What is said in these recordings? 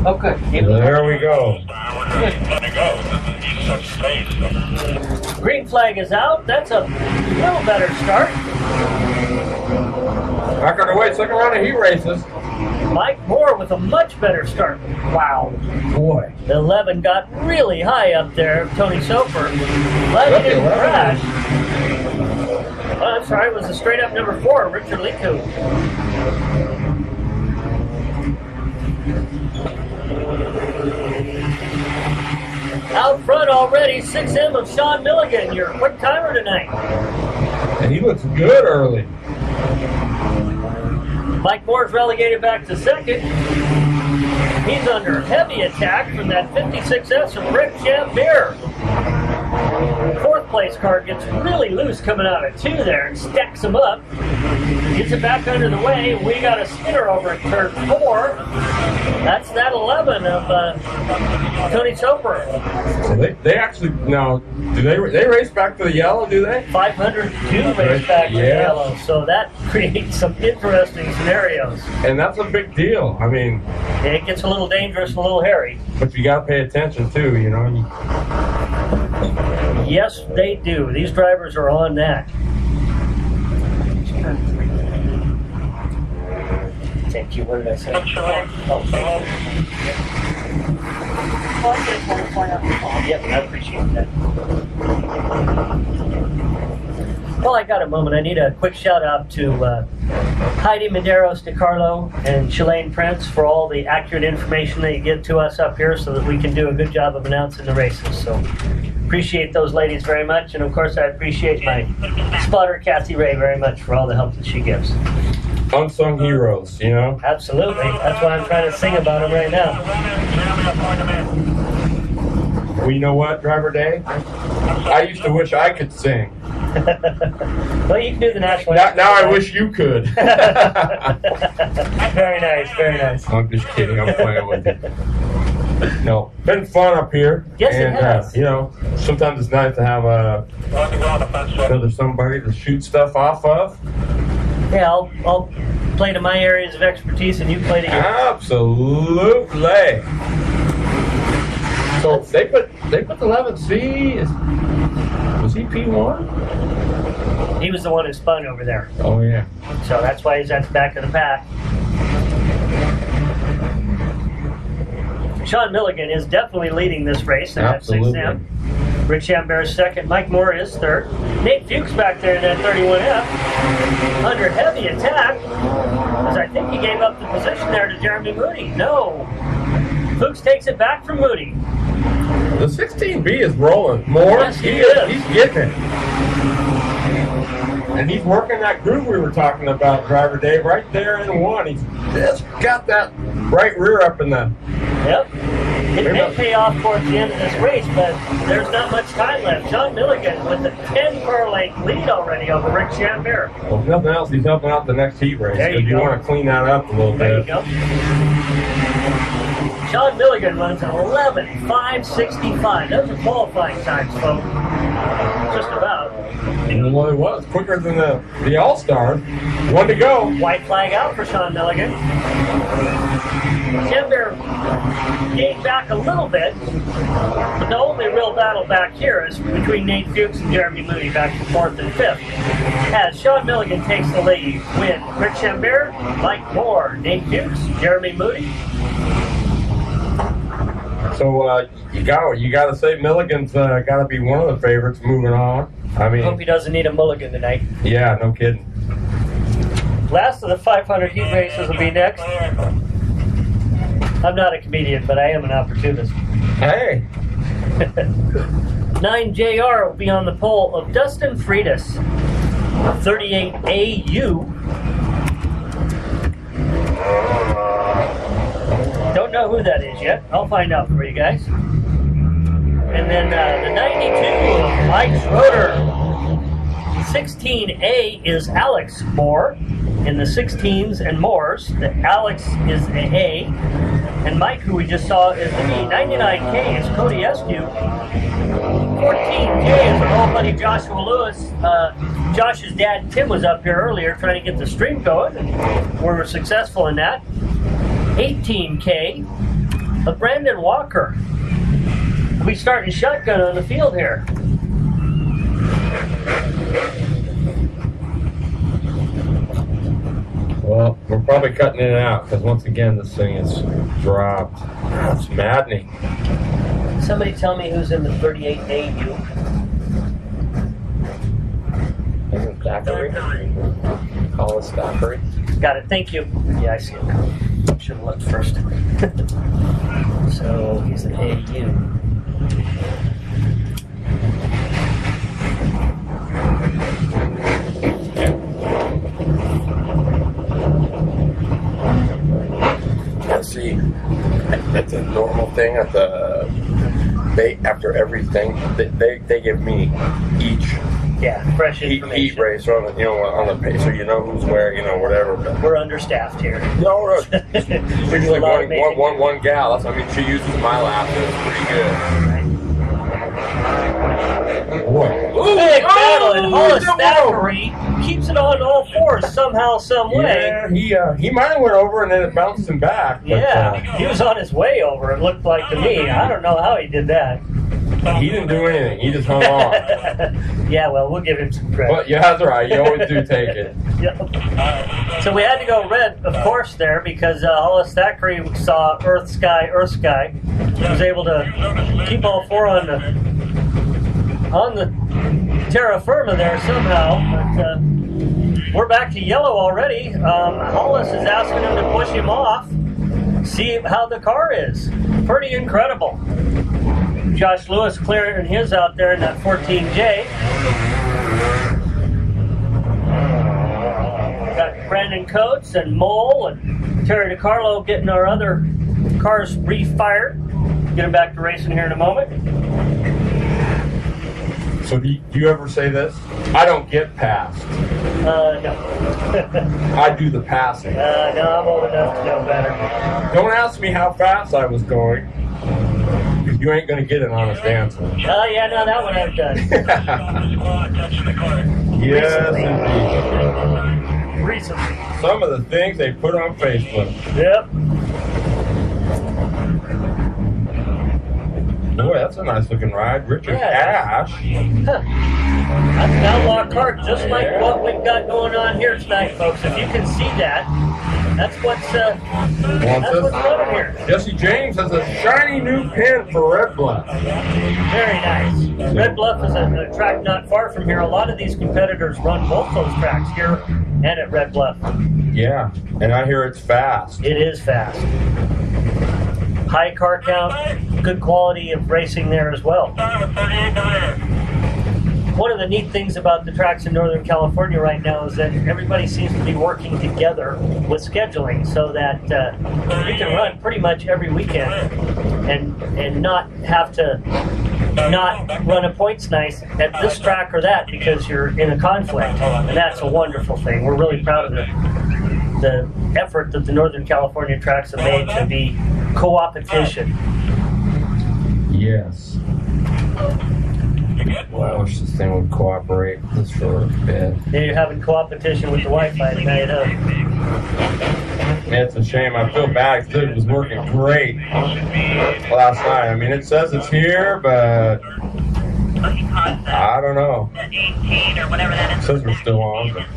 Oh, good. There we go. Green flag is out. That's a little better start. Back on the way, second round of heat races. Mike Moore with a much better start. Wow. Boy. The 11 got really high up there. Tony Soper. Glad he didn't crash. Oh, I'm sorry, it was a straight up number 4, Richard Liku. Out front already, 6M of Sean Milligan, your quick timer tonight. And he looks good early. Mike Moore's relegated back to second. He's under heavy attack from that 56S from Rick Chambert. Fourth place car gets really loose coming out of 2 there and stacks him up. Gets it back under the way. We got a spinner over at turn 4. That's that 11 of Tony Soper. So they actually, now, do they race back to the yellow, do they? 500 do race back to the yellow, so that creates some interesting scenarios. And that's a big deal. I mean, it gets a little dangerous and a little hairy. But you got to pay attention too, you know. Yes, they do. These drivers are on that. Thank you. What did I say? Yep, I appreciate that. Well, I got a moment. I need a quick shout out to Heidi Medeiros DeCarlo and Shalane Prince for all the accurate information that you give to us up here so that we can do a good job of announcing the races. So appreciate those ladies very much. And of course, I appreciate my spotter, Kathy Ray, very much for all the help that she gives. Unsung heroes, you know? Absolutely. That's why I'm trying to sing about them right now. Well, you know what, Driver Day? I used to wish I could sing. Well, you can do the national anthem. Now I wish you could. Very nice, very nice. I'm just kidding. I'm playing with you. No, been fun up here. Yes, it has. You know, sometimes it's nice to have another somebody to shoot stuff off of. Yeah, I'll play to my areas of expertise and you play to yours. Absolutely. So they put the 11C. Was he P1? He was the one who spun over there. Oh yeah. So that's why he's at the back of the pack. Sean Milligan is definitely leading this race in that 6M. Rick Chambert's second. Mike Moore is third. Nate Fuchs back there in that 31F. Under heavy attack. Because I think he gave up the position there to Jeremy Moody. No. Fuchs takes it back from Moody. The 16B is rolling. Moore, yes, he is. He's getting it. And he's working that groove we were talking about, Driver Dave, right there in 1. He's just got that right rear up in the... Yep. It may pay off towards the end of this race, but there's not much time left. Sean Milligan with a 10-car length lead already over Rick Chambert. Well, if nothing else, he's helping out the next heat race. There you go. You want to clean that up a little bit. There you go. Sean Milligan runs an 11.565. Those are qualifying times, folks. Just about. Well, it was quicker than the All-Star. 1 to go. White flag out for Sean Milligan. Chambert gained back a little bit, but the only real battle back here is between Nate Fuchs and Jeremy Moody back to 4th and 5th. As Sean Milligan takes the lead, with Rick Chambert, Mike Moore, Nate Fuchs, Jeremy Moody. So you got to say Milligan's got to be one of the favorites moving on. I mean, hope he doesn't need a mulligan tonight. Yeah, no kidding. Last of the 500 heat races will be next. I'm not a comedian, but I am an opportunist. Hey. 9JR will be on the pole of Dustin Freitas, 38AU. Don't know who that is yet. I'll find out for you guys. And then the 92 of Mike Schroeder. 16A is Alex Moore in the 16s and Moores. The Alex is the A. And Mike, who we just saw, is the B. 99K is Cody Eskew. 14K is our old buddy Joshua Lewis. Josh's dad Tim was up here earlier trying to get the stream going, and we were successful in that. 18K of Brandon Walker. We'll be starting shotgun on the field here. Well, we're probably cutting it out because once again this thing is dropped. That's maddening. Somebody tell me who's in the 38AU. Thackeray. Hollis Thackeray. Got it, thank you. Yeah, I see it. Should have looked first. So he's an AU. See, that's a normal thing at the. After everything, they give me each fresh information. Heat race on the on the page, so you know who's where, whatever. But we're understaffed here. No, she's like one gal. That's, I mean, she uses my lap, and it's pretty good. Big battle, and Hollis Thackeray keeps it on all fours somehow, some way. Yeah, he might have went over and then it bounced him back. But, he was on his way over, it looked like to me. I don't know how he did that. He didn't do anything. He just hung on. Yeah, well, we'll give him some credit. But yeah, that's right. You always do take it. Yep. So we had to go red, of course, there because Hollis Thackeray saw Earth, Sky. He was able to keep all four on the terra firma there somehow. But we're back to yellow already. Hollis is asking him to push him off, see how the car is. Pretty incredible. Josh Lewis clearing his out there in that 14J. Got Brandon Coates and Mole and Terry DiCarlo getting our other cars refired. Get them back to racing here in a moment. So do you ever say this? I don't get passed. No. I do the passing. No, I'm old enough to know better. Don't ask me how fast I was going. You ain't going to get an honest answer. Oh, yeah, no, that one I've done. Yes, indeed. Recently. Some of the things they put on Facebook. Yep. Boy, that's a nice looking ride. Richard Ash. That's an outlaw car, just like what we've got going on here tonight, folks. If you can see that, that's what's running here. Jesse James has a shiny new pin for Red Bluff. Very nice. Red Bluff is a track not far from here. A lot of these competitors run both those tracks here and at Red Bluff. Yeah, and I hear it's fast. It is fast. High car count, good quality of racing there as well. One of the neat things about the tracks in Northern California right now is that everybody seems to be working together with scheduling so that you can run pretty much every weekend and not have to not run a points night at this track or that because you're in a conflict. And that's a wonderful thing. We're really proud of the effort that the Northern California tracks have made to be co-opetition. Yes. Well, I wish this thing would cooperate just for a bit. Yeah, you're having co-opetition with the Wi-Fi tonight, huh? It's a shame. I feel bad because it was working great last night. I mean, it says it's here, but I don't know. It says we're still on. But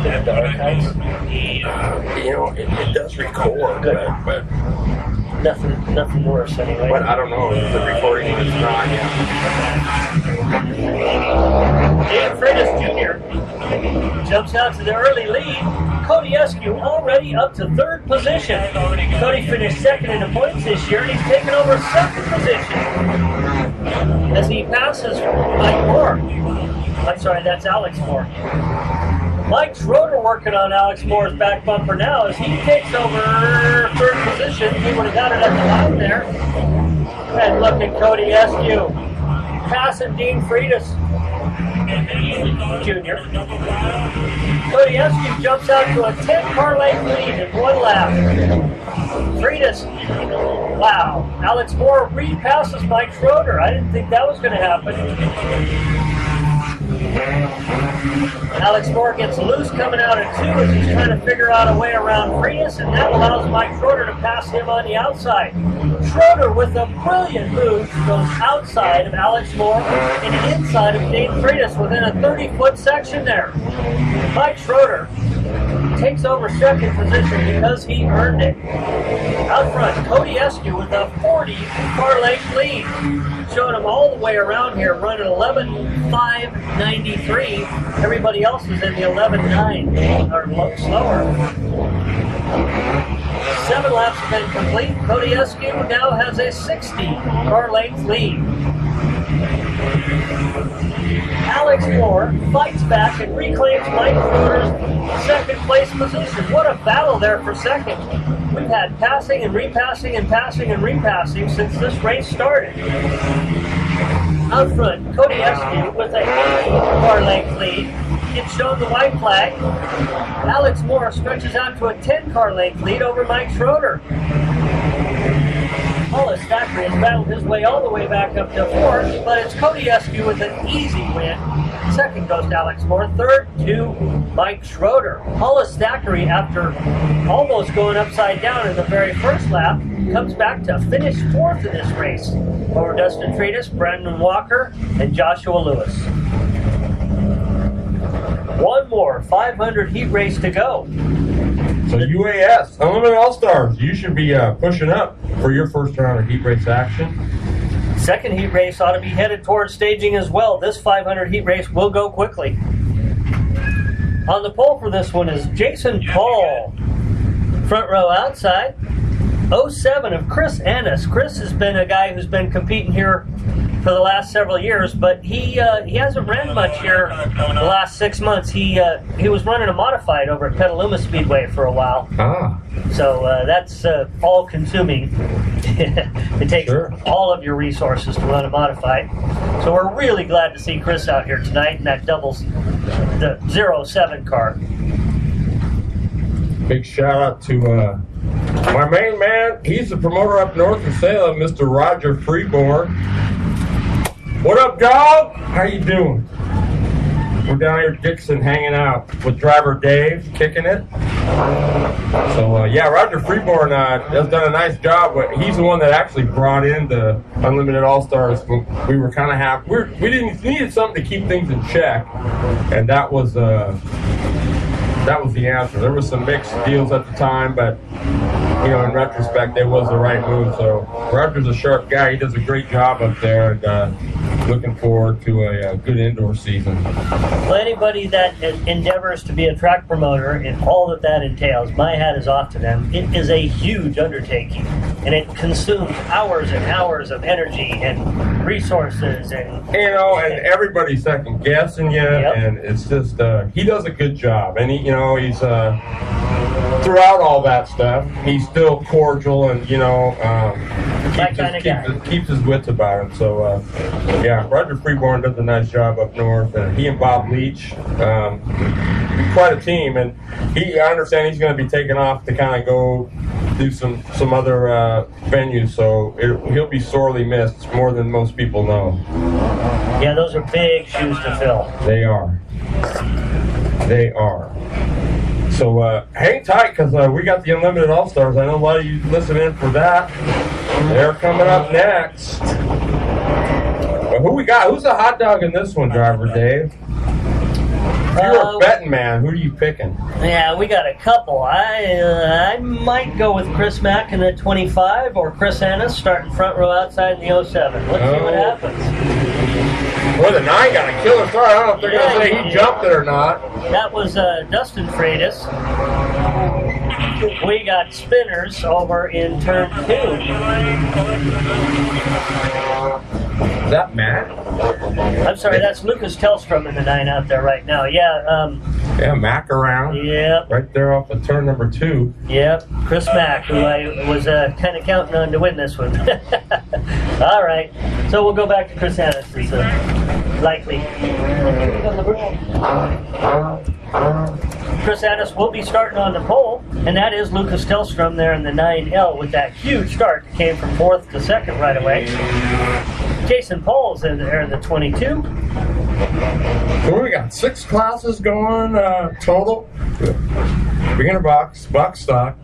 The dark heights. It does record, but Nothing worse anyway. but I don't know. The recording is not yet. Dan Freitas Jr. jumps out to the early lead. Cody Eskew already up to third position. Cody finished second in the points this year, and he's taken over second position as he passes Mike Moore. I'm sorry, that's Alex Moore. Mike Schroeder working on Alex Moore's back bumper now as he takes over third position. He would have got it at the line there. And look at Cody Eskew passing Dean Freitas Jr. Cody Eskew jumps out to a 10-car length lead in one lap. Freitas, wow. Alex Moore repasses Mike Schroeder. I didn't think that was going to happen. Alex Moore gets loose coming out at 2 as he's trying to figure out a way around Freitas, and that allows Mike Schroeder to pass him on the outside. Schroeder with a brilliant move goes outside of Alex Moore and inside of Dave Freitas within a 30-foot section there. Mike Schroeder takes over second position because he earned it. Out front, Cody Eskew with a 40 car length lead. Showing him all the way around here, running 11.593. Everybody else is in the 11.9 or slower. 7 laps have been complete. Cody Eskew now has a 60 car length lead. Alex Moore fights back and reclaims Mike Schroeder's second place position. What a battle there for second. We've had passing and repassing and passing and repassing since this race started. Out front, Cody Eskew with a 80 car length lead. It's shown the white flag. Alex Moore stretches out to a 10 car length lead over Mike Schroeder. Hollis Thackeray has battled his way all the way back up to 4th, but it's Cody Eskew with an easy win. Second goes to Alex Moore, third to Mike Schroeder. Hollis Thackeray, after almost going upside down in the very first lap, comes back to finish 4th in this race over Dustin Freitas, Brandon Walker, and Joshua Lewis. One more 500 heat race to go. So UAS, Unlimited All-Stars, you should be pushing up for your first round of heat race action. Second heat race ought to be headed towards staging as well. This 500 heat race will go quickly. On the pole for this one is Jason Paul. Front row outside. 07 of Chris Annis. Chris has been a guy who's been competing here for the last several years, but he hasn't ran much here the last 6 months. He was running a modified over at Petaluma Speedway for a while. So that's all-consuming. It takes all of your resources to run a modified. So we're really glad to see Chris out here tonight, and that doubles the 07 car. Big shout out to my main man. He's the promoter up north in Salem, Mr. Roger Freeborn. What up, dog? How you doing? We're down here at Dixon hanging out with driver Dave, kicking it. So, yeah, Roger Freeborn has done a nice job. But he's the one that actually brought in the Unlimited All-Stars. We were kind of we needed something to keep things in check, and that was the answer. There was some mixed deals at the time, but you know, in retrospect, it was the right move. So Roger's a sharp guy. He does a great job up there, and looking forward to a good indoor season. Well, anybody that endeavors to be a track promoter and all that entails, my hat is off to them. It is a huge undertaking, and it consumes hours and hours of energy and resources, and and everybody's second guessing you, and it's just he does a good job, and he's throughout all that stuff, he's still cordial and keeps his wits about him. So yeah, Roger Freeborn does a nice job up north, and he and Bob Leach, quite a team. And I understand he's going to be taking off to kind of go do some other venues, so he'll be sorely missed, more than most people know. Yeah, those are big shoes to fill. They are. So hang tight, because we got the Unlimited All-Stars. I know a lot of you listen in for that. They're coming up next. Well, who we got? Who's the hot dog in this one, driver Dave? You're a betting man. Who are you picking? Yeah, we got a couple. I might go with Chris Mack in the 25 or Chris Annis starting front row outside in the 07. Let's see what happens. Boy, the 9 got a killer start. I don't know if they're going to say he jumped it or not. That was Dustin Freitas. We got spinners over in turn 2. Is that Matt? I'm sorry, that's Lucas Tellstrom in the 9 out there right now. Yeah. Yeah, Mack around. Yeah. Right there off of turn number 2. Yep, Chris Mack, who I was kind of counting on to win this one. All right, so we'll go back to Chris Annis. It's likely. Chris Annis will be starting on the pole, and that is Lucas Tellstrom there in the 9L with that huge start that came from 4th to 2nd right away. Jason Paul's in there in the 22. So we got 6 classes going total. Beginner box stock,